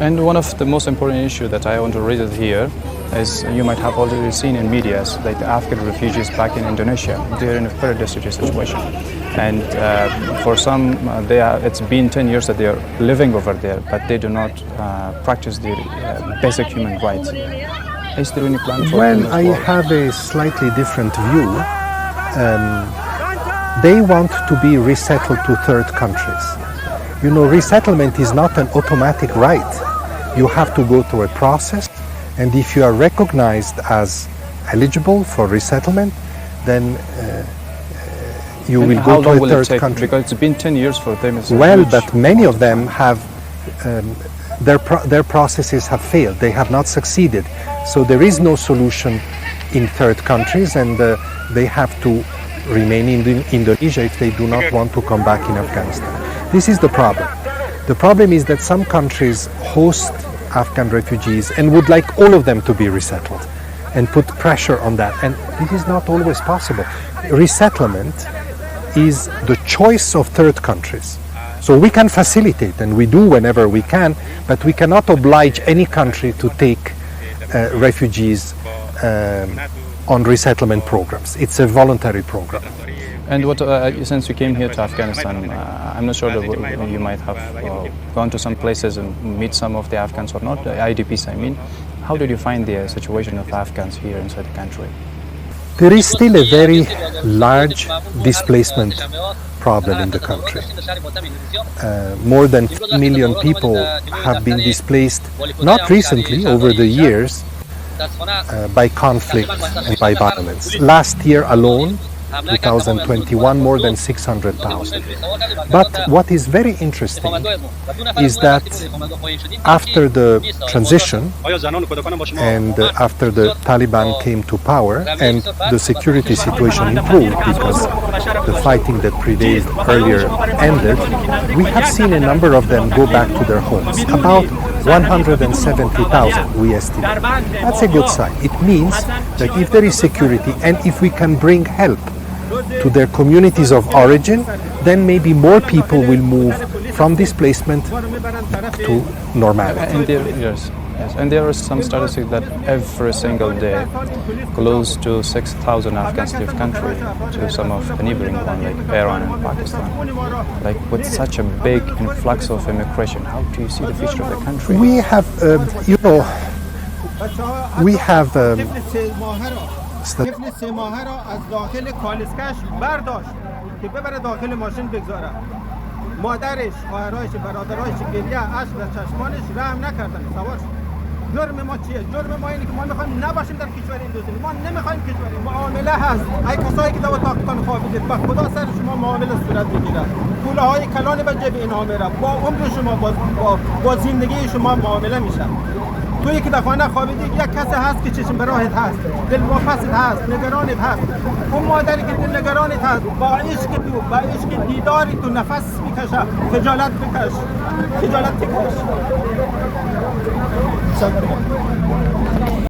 And one of the most important issues that I want to raise here is you might have already seen in media, like the Afghan refugees back in Indonesia. They're in a very destitute situation. And for some, it's been 10 years that they are living over there, but they do not practice their basic human rights. Is there any plan for them as I have a slightly different view. They want to be resettled to third countries. You know, resettlement is not an automatic right. You have to go through a process, and if you are recognized as eligible for resettlement, then you will go to a third country. Because it's been 10 years for them. Well, but many of them have, their processes have failed. They have not succeeded. So there is no solution in third countries, and they have to remain in Indonesia if they do not want to come back in Afghanistan. This is the problem. The problem is that some countries host Afghan refugees and would like all of them to be resettled and put pressure on that. And this is not always possible. Resettlement is the choice of third countries. So we can facilitate, and we do whenever we can, but we cannot oblige any country to take refugees on resettlement programs. It's a voluntary program. And what, since you came here to Afghanistan, I'm not sure that you might have gone to some places and meet some of the Afghans or not, the IDPs I mean. How did you find the situation of Afghans here inside the country? There is still a very large displacement problem in the country. More than 3 million people have been displaced, not recently, over the years, by conflict and by violence. Last year alone, 2021, more than 600,000. But what is very interesting is that after the transition and after the Taliban came to power and the security situation improved because the fighting that prevailed earlier ended, we have seen a number of them go back to their homes. About 170,000, we estimate. That's a good sign. It means that if there is security and if we can bring help to their communities of origin, then maybe more people will move from displacement to normality. And yes. And there are some statistics that every single day close to 6,000 Afghans leave country to some of the neighboring ones like Iran and Pakistan. Like with such a big influx of immigration, how do you see the future of the country? We have, طفل 3 ماهه را از داخل کالسکش برداشت که ببره داخل ماشین بگذاره. مادرش، خواهرایش، برادرایش گریه اشک در چشمانش رحم نکردن. سوار جرم ما چیه؟ جرم ما اینه که ما میخوایم نباشیم در کشور این ما نمیخوایم کشور معامله هست. ای کسایی که در اتاقتان خوابیدید با خدا سر شما معامله صورت بگیره. پوله های کلان به جیب اینها میره. با عمر شما با زندگی شما معامله میشه. تو یکی دفعه نخوابیدی یک کسی هست که چشم براهت هست، دل واپست هست، نگرانت هست. اون مادری که دل نگرانت هست با عشق دیداری تو نفس میکشه، خجالت بکش.